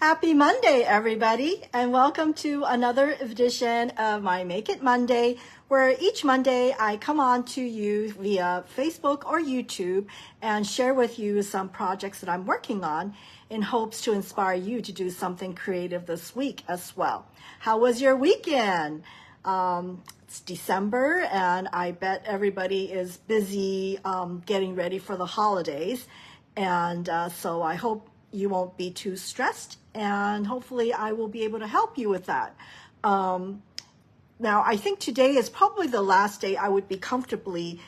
Happy Monday, everybody, and welcome to another edition of my Make It Monday, where each Monday I come on to you via Facebook or YouTube and share with you some projects that I'm working on in hopes to inspire you to do something creative this week as well. How was your weekend? It's December, and I bet everybody is busy getting ready for the holidays, and so I hope you won't be too stressed, and hopefully I will be able to help you with that. Now, I think today is probably the last day I would be comfortably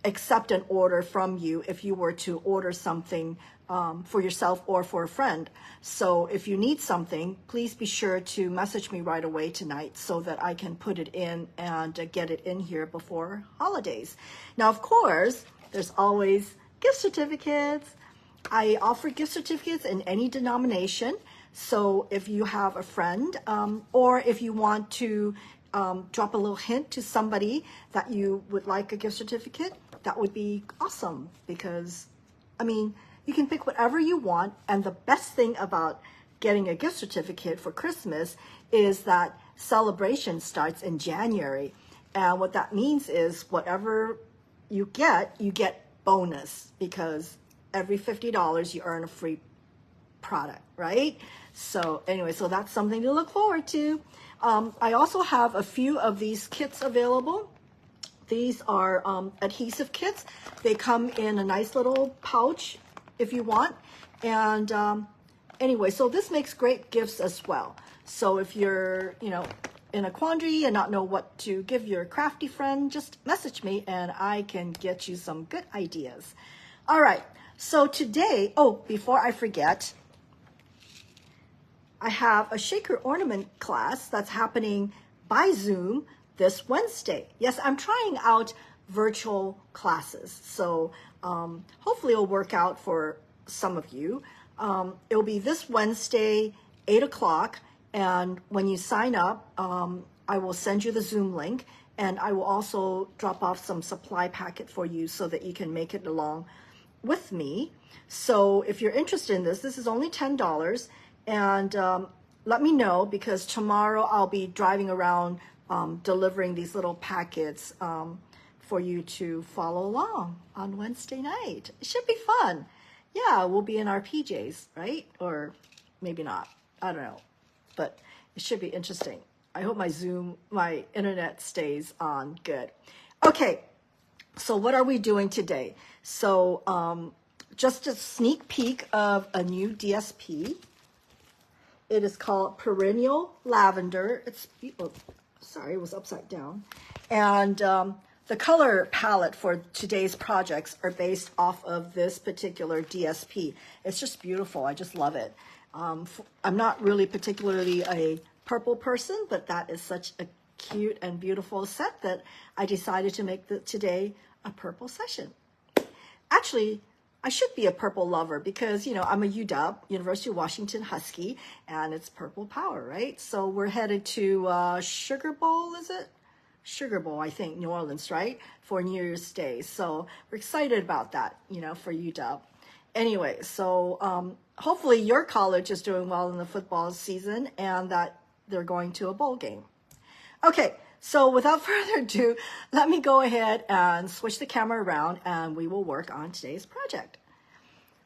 accept an order from you if you were to order something for yourself or for a friend. So if you need something, please be sure to message me right away tonight so that I can put it in and get it in here before holidays. Now, of course, there's always gift certificates. I offer gift certificates in any denomination. So if you have a friend or if you want to drop a little hint to somebody that you would like a gift certificate, that would be awesome, because, I mean, you can pick whatever you want. And the best thing about getting a gift certificate for Christmas is that celebration starts in January. And what that means is whatever you get bonus, because every $50 you earn a free product, right? So anyway, so that's something to look forward to. I also have a few of these kits available. These are adhesive kits. They come in a nice little pouch if you want. And anyway, so this makes great gifts as well. So if you're, in a quandary and not know what to give your crafty friend, just message me and I can get you some good ideas. All right. So today, before I forget, I have a shaker ornament class that's happening by Zoom this Wednesday. Yes, I'm trying out virtual classes, so hopefully it'll work out for some of you. It'll be this Wednesday, 8 o'clock, and when you sign up, I will send you the Zoom link, and I will also drop off some supply packet for you so that you can make it along with me. So if you're interested in this is only $10, and let me know, because tomorrow I'll be driving around delivering these little packets for you to follow along on Wednesday night. It should be fun. Yeah, we'll be in our PJs, right? Or maybe not, I don't know, but it should be interesting. I hope my internet stays on good. Okay, so what are we doing today? So just a sneak peek of a new DSP. It is called Perennial Lavender. Sorry, it was upside down. And the color palette for today's projects are based off of this particular DSP. It's just beautiful. I just love it. I'm not really particularly a purple person, but that is such a cute and beautiful set that I decided to make today a purple session. Actually, I should be a purple lover because, I'm a UW, University of Washington Husky, and it's purple power, right? So we're headed to Sugar Bowl, is it? Sugar Bowl, I think, New Orleans, right? For New Year's Day. So we're excited about that, for UW. Anyway, so hopefully your college is doing well in the football season and that they're going to a bowl game. Okay. So without further ado, let me go ahead and switch the camera around and we will work on today's project.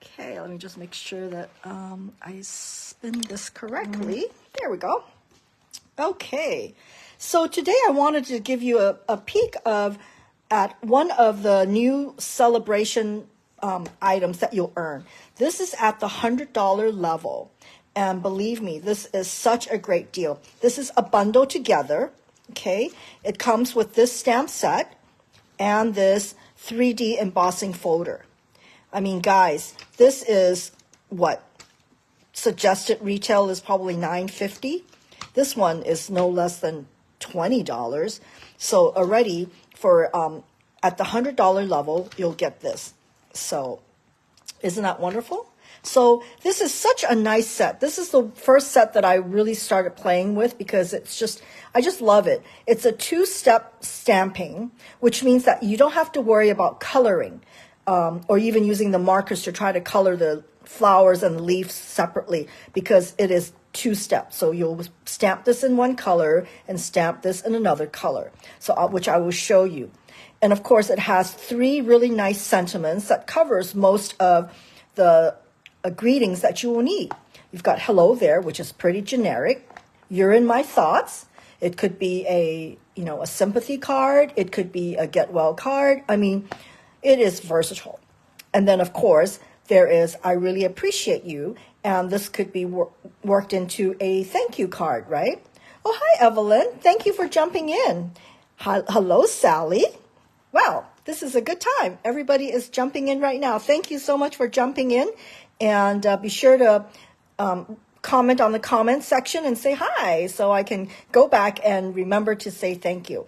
Okay, let me just make sure that I spin this correctly. There we go. Okay, so today I wanted to give you a peek at one of the new celebration items that you'll earn. This is at the $100 level. And believe me, this is such a great deal. This is a bundle together. Okay, it comes with this stamp set and this 3D embossing folder. I mean, guys, this is what suggested retail is probably $9.50. This one is no less than $20. So already for at the $100 level, you'll get this. So isn't that wonderful? So this is such a nice set. This is the first set that I really started playing with because I just love it. It's a two-step stamping, which means that you don't have to worry about coloring. or even using the markers to try to color the flowers and the leaves separately, because it is 2 steps. So you'll stamp this in one color and stamp this in another color, so which I will show you. And of course, it has 3 really nice sentiments that covers most of the greetings that you will need. You've got hello there, which is pretty generic. You're in my thoughts. It could be a sympathy card. It could be a get well card. I mean, it is versatile. And then, of course, there is I really appreciate you. And this could be worked into a thank you card, right? Oh, hi, Evelyn. Thank you for jumping in. Hello, Sally. Wow, this is a good time. Everybody is jumping in right now. Thank you so much for jumping in. And be sure to comment on the comment section and say hi, so I can go back and remember to say thank you.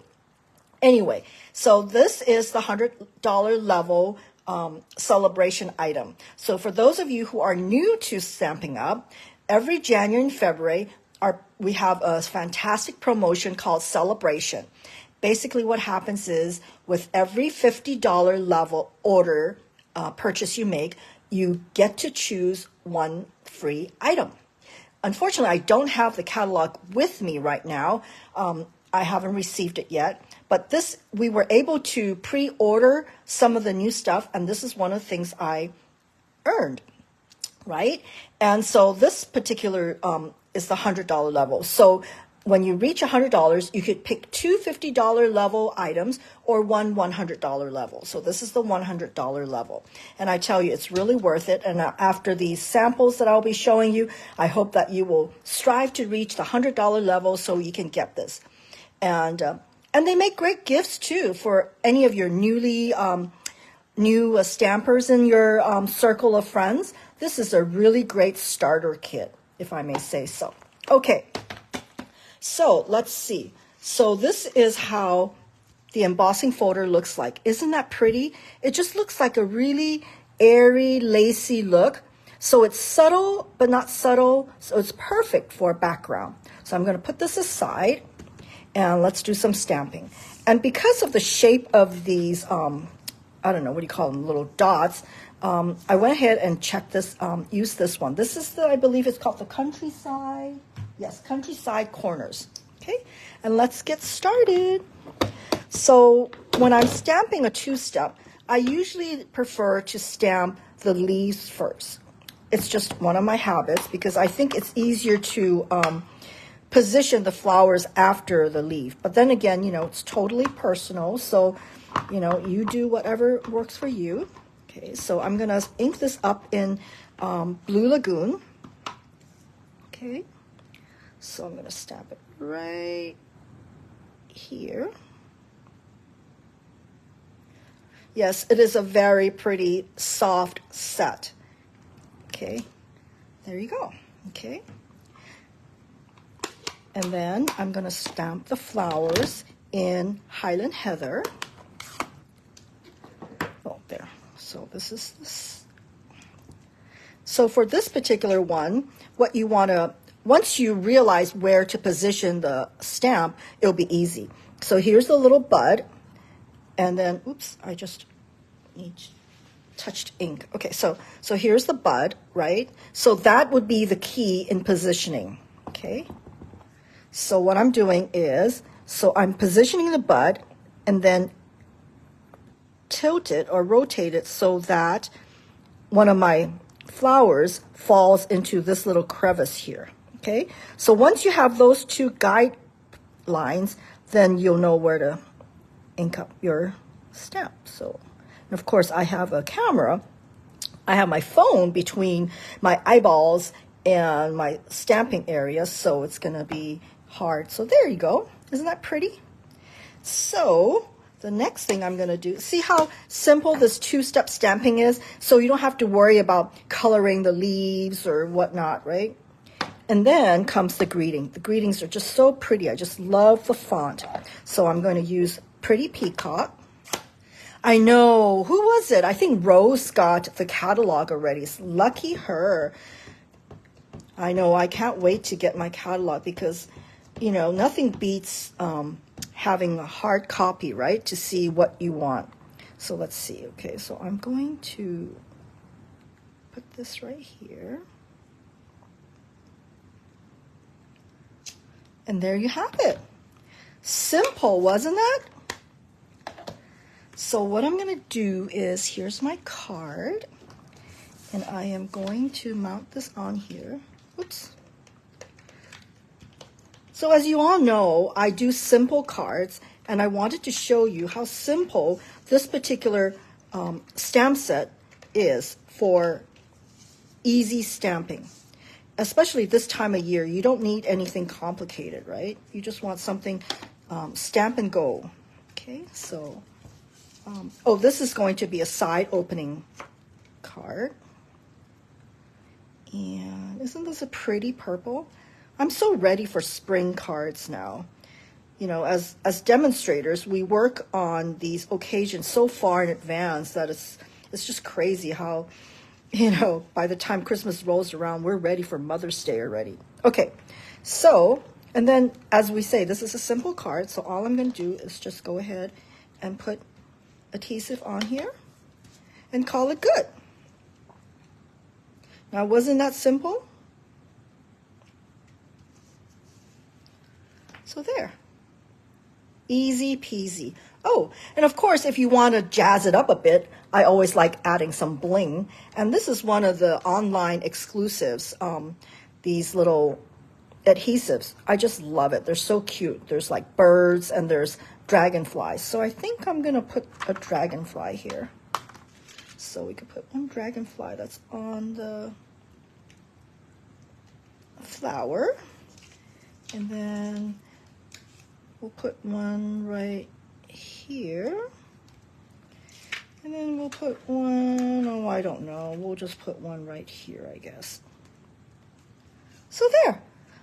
Anyway, so this is the $100 level celebration item. So for those of you who are new to Stampin' Up, every January and February we have a fantastic promotion called Sale-a-bration. Basically what happens is with every $50 level order purchase you make, you get to choose 1 free item. Unfortunately, I don't have the catalog with me right now. I haven't received it yet. But this, we were able to pre-order some of the new stuff, and this is one of the things I earned, right? And so this particular is the $100 level. So when you reach $100, you could pick 2 $50 level items or 1 $100 level. So this is the $100 level. And I tell you, it's really worth it. And after these samples that I'll be showing you, I hope that you will strive to reach the $100 level so you can get this. And they make great gifts too for any of your new stampers in your circle of friends. This is a really great starter kit, if I may say so. Okay, so let's see. So this is how the embossing folder looks like. Isn't that pretty? It just looks like a really airy, lacy look. So it's subtle, but not subtle. So it's perfect for a background. So I'm going to put this aside. And let's do some stamping. And because of the shape of these, I don't know, what do you call them, little dots, I went ahead and checked this, used this one. This is I believe it's called the Countryside. Yes, Countryside Corners. Okay, and let's get started. So when I'm stamping a 2-step, I usually prefer to stamp the leaves first. It's just one of my habits because I think it's easier to position the flowers after the leaf. But then again, it's totally personal. So, you do whatever works for you. Okay, so I'm going to ink this up in Blue Lagoon. Okay, so I'm going to stamp it right here. Yes, it is a very pretty soft set. Okay, there you go. Okay. And then I'm going to stamp the flowers in Highland Heather. Oh, there. So this is this. So for this particular one, what you want to, once you realize where to position the stamp, it'll be easy. So here's the little bud. And then, oops, I just touched ink. Okay, so here's the bud, right? So that would be the key in positioning, okay? So what I'm doing is, so I'm positioning the bud and then tilt it or rotate it so that one of my flowers falls into this little crevice here, okay? So once you have those 2 guidelines, then you'll know where to ink up your stamp. So, and of course, I have a camera. I have my phone between my eyeballs and my stamping area, so it's going to be hard. So there you go. Isn't that pretty? So the next thing I'm going to do, see how simple this 2-step stamping is? So you don't have to worry about coloring the leaves or whatnot, right? And then comes the greeting. The greetings are just so pretty. I just love the font. So I'm going to use Pretty Peacock. I know. Who was it? I think Rose got the catalog already. Lucky her. I know. I can't wait to get my catalog because nothing beats having a hard copy, right, to see what you want. So let's see. Okay, so I'm going to put this right here. And there you have it. Simple, wasn't it? So what I'm going to do is, here's my card, and I am going to mount this on here. Oops. So as you all know, I do simple cards, and I wanted to show you how simple this particular stamp set is for easy stamping. Especially this time of year, you don't need anything complicated, right? You just want something stamp and go. Okay, so, oh, this is going to be a side opening card. And isn't this a pretty purple? I'm so ready for spring cards now. You know, as demonstrators, we work on these occasions so far in advance that it's just crazy how, you know, by the time Christmas rolls around, we're ready for Mother's Day already. Okay, so, and then as we say, this is a simple card, so all I'm going to do is just go ahead and put adhesive on here and call it good. Now, wasn't that simple? So there. Easy peasy. Oh, and of course, if you want to jazz it up a bit, I always like adding some bling. And this is one of the online exclusives, these little adhesives. I just love it. They're so cute. There's like birds and there's dragonflies. So I think I'm going to put a dragonfly here. So we could put one dragonfly that's on the flower. And then we'll put one right here. And then we'll put one, oh, I don't know. We'll just put one right here, I guess. So there.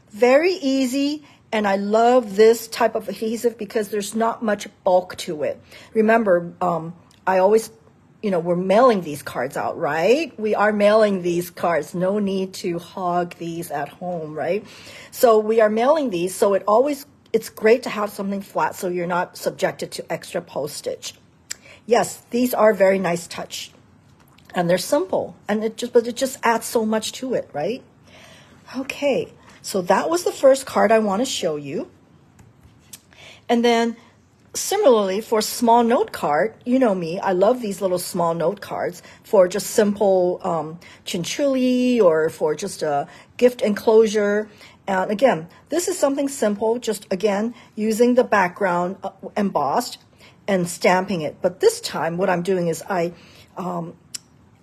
Very easy. And I love this type of adhesive because there's not much bulk to it. Remember, I always, you know, we're mailing these cards out, right? We are mailing these cards. No need to hog these at home, right? So we are mailing these. So it's great to have something flat so you're not subjected to extra postage. Yes, these are very nice touch. And they're simple. And it just adds so much to it, right? Okay. So that was the first card I want to show you. And then similarly for small note card, you know me, I love these little small note cards for just simple chinchulli or for just a gift enclosure. And again, this is something simple, just again, using the background embossed and stamping it. But this time what I'm doing is I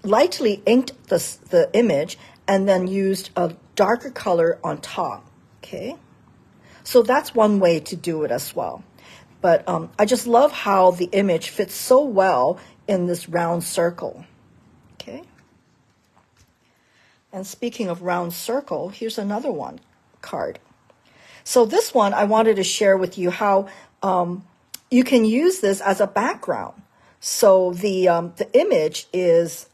lightly inked the image and then used a darker color on top, okay? So that's one way to do it as well. But I just love how the image fits so well in this round circle, okay? And speaking of round circle, here's another one card. So this one, I wanted to share with you how you can use this as a background. So the image is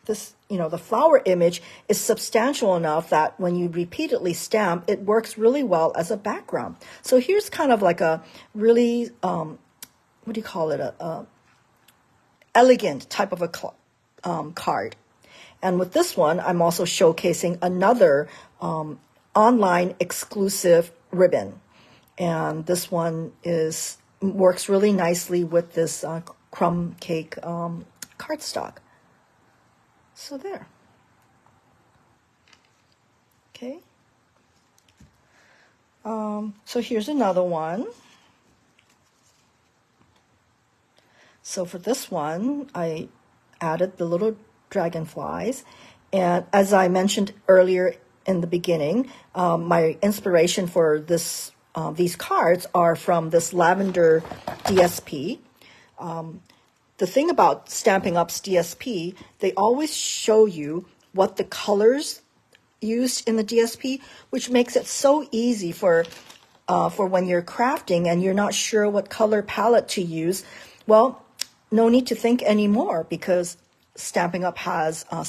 this, you know, the flower image is substantial enough that when you repeatedly stamp, it works really well as a background. So here's kind of like a really, what do you call it, a elegant type of a card. And with this one, I'm also showcasing another online exclusive ribbon. And this one works really nicely with this crumb cake cardstock. So there. Okay. So here's another one. So for this one, I added the little dragonflies. And as I mentioned earlier in the beginning, my inspiration for these cards are from this lavender DSP. The thing about Stampin' Up's DSP, they always show you what the colors used in the DSP, which makes it so easy for when you're crafting and you're not sure what color palette to use. Well, no need to think anymore because Stampin' Up has a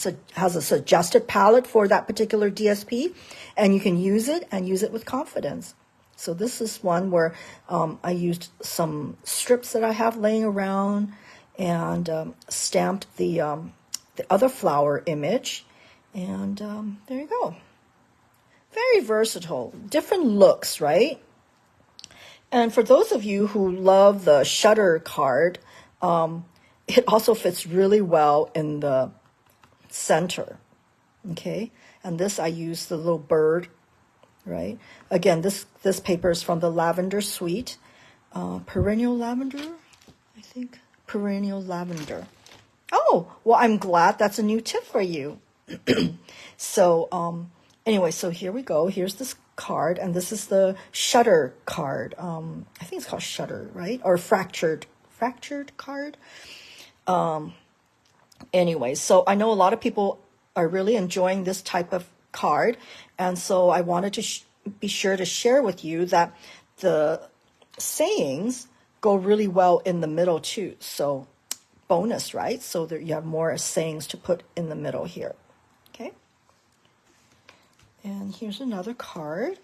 suggested palette for that particular DSP, and you can use it and use it with confidence. So this is one where I used some strips that I have laying around, and stamped the other flower image. And there you go. Very versatile, different looks, right? And for those of you who love the shutter card, it also fits really well in the center, okay? And this, I use the little bird, right? Again, this paper is from the Lavender Suite. Perennial Lavender, I think. Perennial Lavender. Oh, well, I'm glad that's a new tip for you. So, anyway, so here we go. Here's this card, and this is the shutter card. I think it's called shutter, right? Or fractured card. Anyway, so I know a lot of people are really enjoying this type of card, and so I wanted to be sure to share with you that the sayings go really well in the middle too. So bonus, right? So that you have more sayings to put in the middle here. Okay. And here's another card.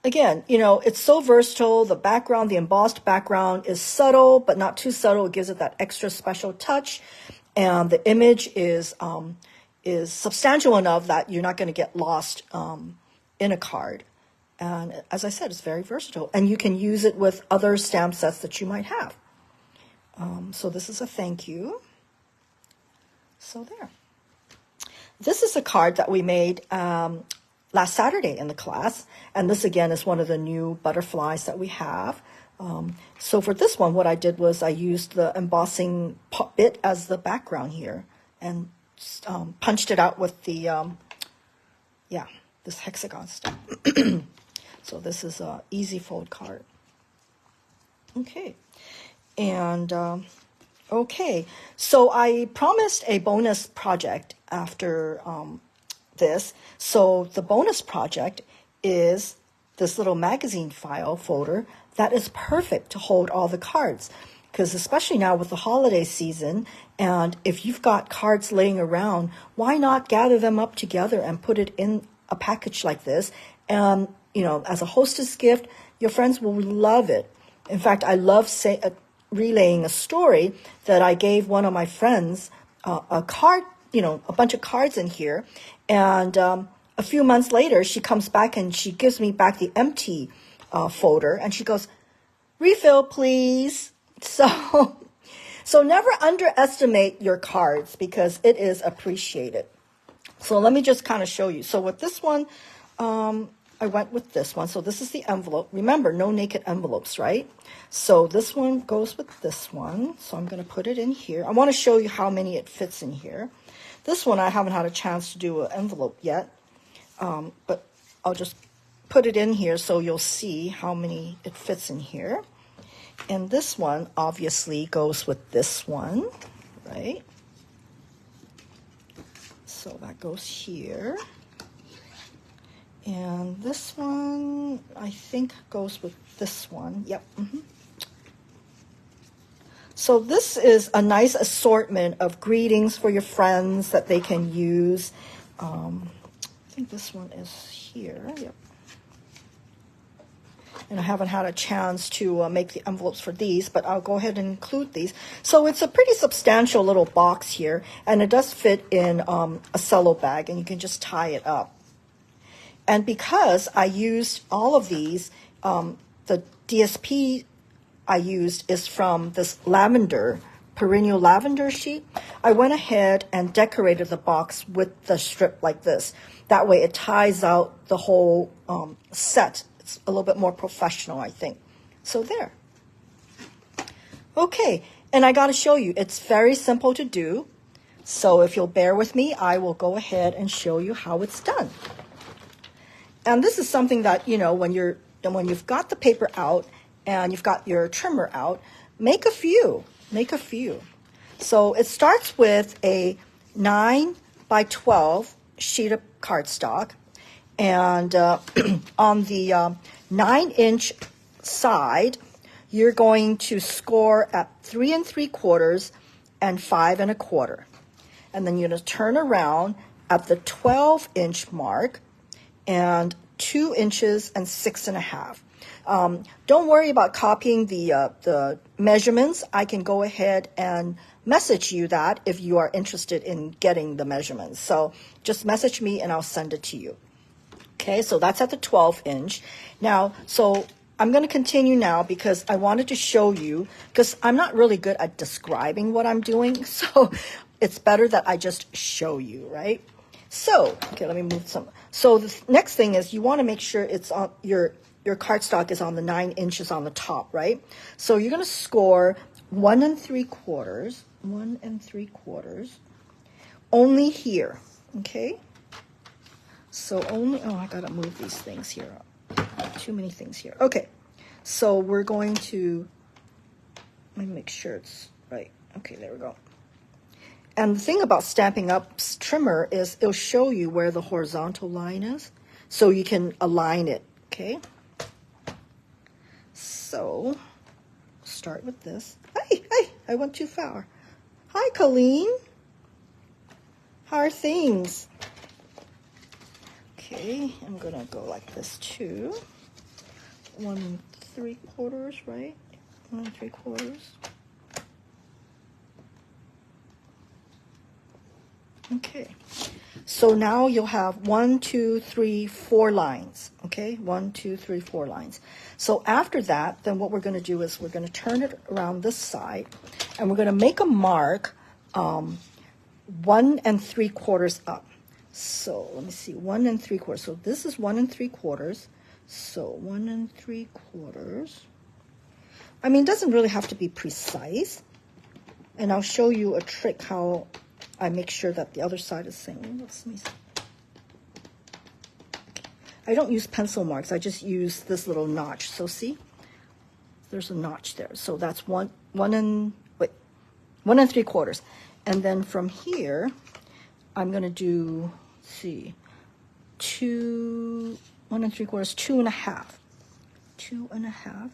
Again, you know, it's so versatile. The background, the embossed background is subtle, but not too subtle. It gives it that extra special touch. And the image is substantial enough that you're not going to get lost in a card. And as I said, it's very versatile. And you can use it with other stamp sets that you might have. So this is a thank you. So there. This is a card that we made last Saturday in the class. And this, again, is one of the new butterflies that we have. So for this one, what I did was I used the embossing bit as the background here and punched it out with the, this hexagon stuff. So this is a easy fold card. Okay. And, okay. So I promised a bonus project after this. So the bonus project is this little magazine file folder that is perfect to hold all the cards. Because especially now with the holiday season, and if you've got cards laying around, why not gather them up together and put it in a package like this? And, you know, as a hostess gift, your friends will love it. In fact, I love relaying a story that I gave one of my friends a card, you know, a bunch of cards in here. And a few months later, she comes back and she gives me back the empty folder. And she goes, refill, please. So never underestimate your cards because it is appreciated. So let me just kind of show you. So with this one, I went with this one. So this is the envelope. Remember, no naked envelopes, right? So this one goes with this one. So I'm going to put it in here. I want to show you how many it fits in here. This one, I haven't had a chance to do an envelope yet. But I'll just put it in here so you'll see how many it fits in here. And this one obviously goes with this one, right? So that goes here. And this one, I think, goes with this one. Yep. So this is a nice assortment of greetings for your friends that they can use. I think this one is here. Yep. And I haven't had a chance to make the envelopes for these, but I'll go ahead and include these. So it's a pretty substantial little box here, and it does fit in a cello bag, and you can just tie it up. And because I used all of these, the DSP I used is from this lavender, perennial lavender sheet. I went ahead and decorated the box with the strip like this. That way it ties out the whole set. It's a little bit more professional, I think. So there. Okay, and I got to show you, it's very simple to do. So if you'll bear with me, I will go ahead and show you how it's done. And this is something that, you know, when you've got the paper out and you've got your trimmer out, make a few. So it starts with a 9 by 12 sheet of cardstock. And on the 9-inch side, you're going to score at 3 3/4 and 5 1/4. And then you're going to turn around at the 12-inch mark and 2 inches and 6 1/2. Don't worry about copying the measurements. I can go ahead and message you that if you are interested in getting the measurements. So just message me and I'll send it to you. Okay, so that's at the 12-inch. Now, so I'm going to continue now because I wanted to show you, because I'm not really good at describing what I'm doing, so it's better that I just show you, right? So, okay, let me move some. So the next thing is you want to make sure it's on your cardstock is on the 9 inches on the top, right? So you're going to score 1 3/4, 1 3/4, only here, okay? So only, oh, I gotta move these things here. Too many things here. Okay, so we're going to, let me make sure it's right. Okay, there we go. And the thing about Stampin' Up's trimmer is it'll show you where the horizontal line is, so you can align it, okay? So, start with this. Hey, I went too far. Hi, Colleen. How are things? Okay, I'm gonna go like this too. 1 3/4, right? 1 3/4. Okay, so now you'll have 1 2 3 4 lines. Okay, 1 2 3 4 lines. So after that, then what we're going to do is we're going to turn it around this side, and we're going to make a mark 1 3/4 up. So let me see, 1 3/4. So this is 1 3/4. So 1 3/4. I mean, it doesn't really have to be precise. And I'll show you a trick how I make sure that the other side is the same. Let me see. I don't use pencil marks. I just use this little notch. So see, there's a notch there. So that's 1 3/4. And then from here, I'm going to do, let's see, 1 3/4, 2 1/2. 2 1/2.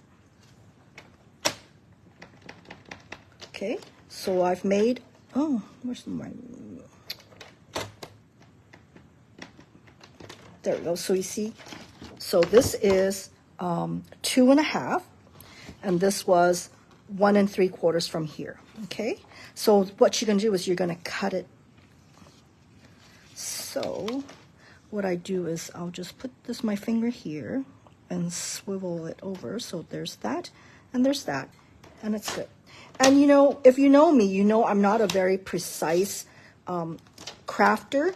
Okay, so I've made, oh, where's my, there we go. So you see, so this is 2 1/2, and this was 1 3/4 from here. Okay, so what you're going to do is you're going to cut it. So what I do is I'll just put my finger here and swivel it over. So there's that, and there's that, and it's good. And you know, if you know me, you know I'm not a very precise crafter.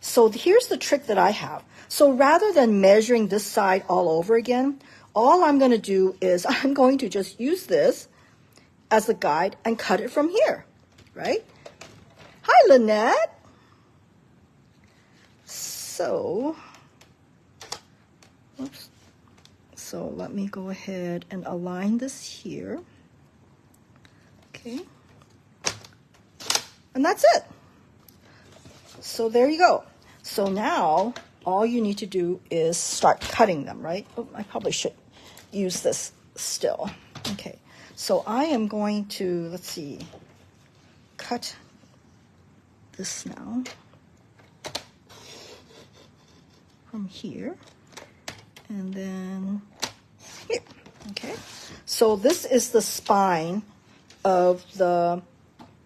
So here's the trick that I have. So rather than measuring this side all over again, all I'm going to do is I'm going to just use this as a guide and cut it from here, right? Hi, Lynette. So, oops. So let me go ahead and align this here. Okay. And that's it. So there you go. So now all you need to do is start cutting them, right? Oh, I probably should use this still. Okay. So I am going to, let's see, cut this now from here and then here. Okay. So this is the spine of the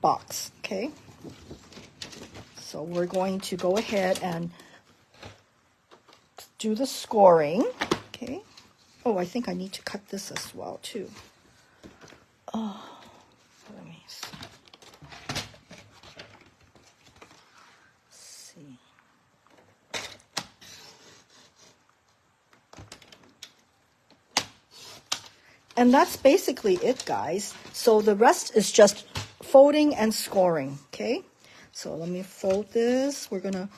box. Okay. So we're going to go ahead and do the scoring. Okay. Oh, I think I need to cut this as well too. Oh, let me see. Let's see. And that's basically it, guys. So the rest is just folding and scoring. Okay. So let me fold this. We're gonna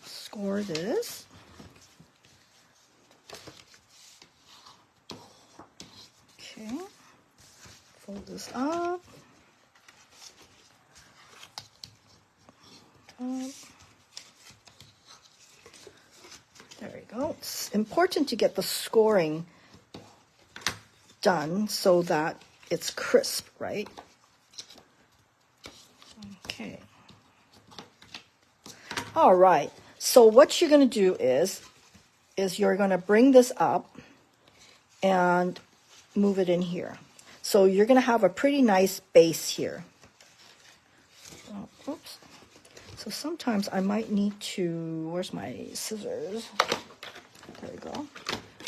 score this. Okay. Fold this up. There we go. It's important to get the scoring done so that it's crisp, right? Okay. All right. So what you're going to do is you're going to bring this up and move it in here. So you're going to have a pretty nice base here. Oh, oops. So sometimes I might need to, where's my scissors? There we go.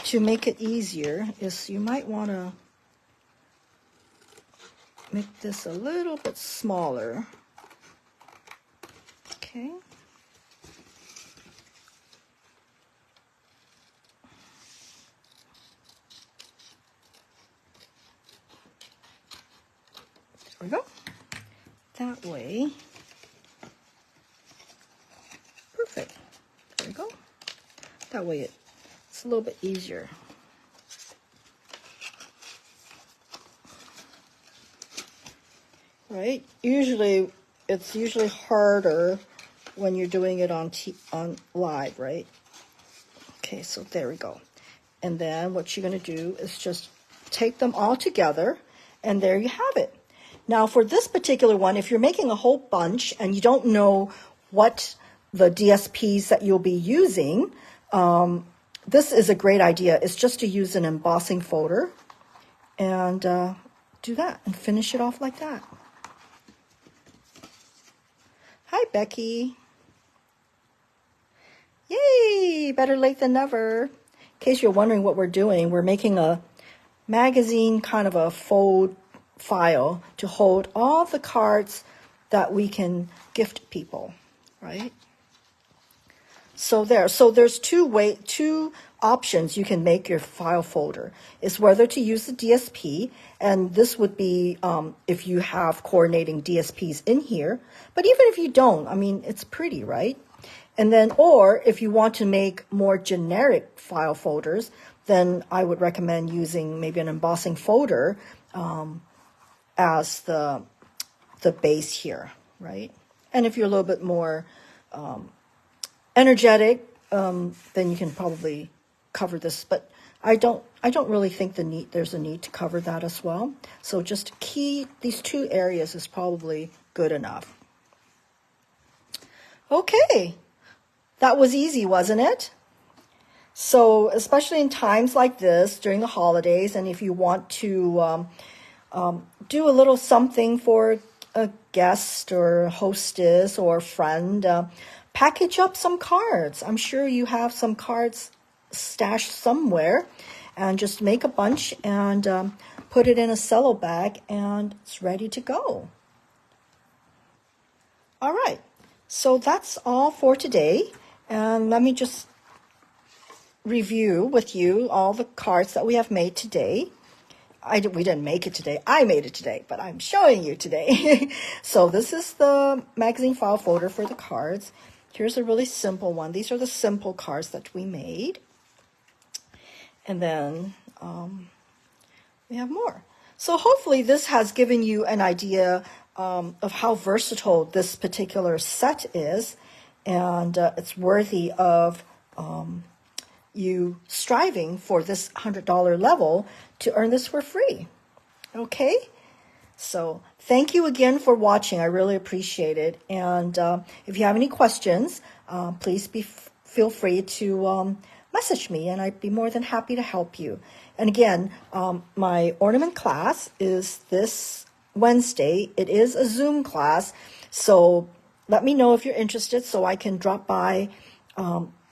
To make it easier is you might want to make this a little bit smaller. Okay. There we go. That way. Perfect. There we go. That way it's a little bit easier. Right? It's usually harder when you're doing it on live, right? Okay, so there we go. And then what you're going to do is just take them all together, and there you have it. Now for this particular one, if you're making a whole bunch and you don't know what the DSPs that you'll be using, this is a great idea. It's just to use an embossing folder and do that and finish it off like that. Hi, Becky. Yay, better late than never. In case you're wondering what we're doing, we're making a magazine kind of a fold file to hold all the cards that we can gift people, right? So there's two options you can make your file folder. Is whether to use the DSP, and this would be if you have coordinating DSPs in here. But even if you don't, I mean, it's pretty, right? And then, or if you want to make more generic file folders, then I would recommend using maybe an embossing folder as the base here, right? And if you're a little bit more energetic, then you can probably cover this, but I don't really think there's a need to cover that as well. So just these two areas is probably good enough. Okay, that was easy, wasn't it? So especially in times like this during the holidays, and if you want to do a little something for a guest or hostess or friend, package up some cards. I'm sure you have some cards stashed somewhere, and just make a bunch and put it in a cello bag, and it's ready to go. All right, so that's all for today, and let me just review with you all the cards that we have made today. We didn't make it today. I made it today, but I'm showing you today. So this is the magazine file folder for the cards. Here's a really simple one. These are the simple cards that we made. And then we have more. So hopefully this has given you an idea of how versatile this particular set is. And it's worthy of you striving for this $100 level to earn this for free. Okay? So thank you again for watching. I really appreciate it. And if you have any questions, please feel free to message me, and I'd be more than happy to help you. And again, my ornament class is this Wednesday. It is a Zoom class, so let me know if you're interested so I can drop by.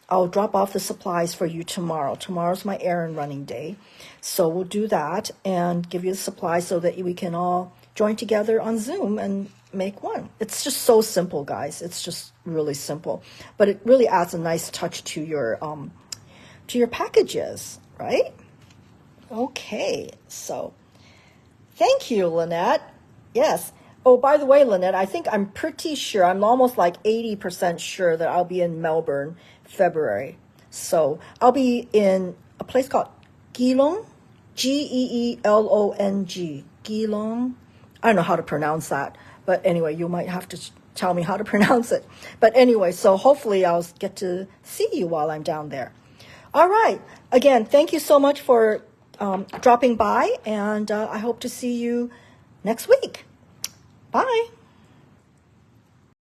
I'll drop off the supplies for you tomorrow. Tomorrow's my errand running day. So we'll do that and give you the supplies so that we can all join together on Zoom and make one. It's just so simple, guys. It's just really simple. But it really adds a nice touch to your packages, right? Okay, so thank you, Lynette. Yes. Oh, by the way, Lynette, I'm pretty sure, I'm almost like 80% sure that I'll be in Melbourne February. So I'll be in a place called Geelong, Geelong, Geelong. I don't know how to pronounce that, but anyway, you might have to tell me how to pronounce it. But anyway, so hopefully I'll get to see you while I'm down there. All right. Again, thank you so much for dropping by, and I hope to see you next week. Bye.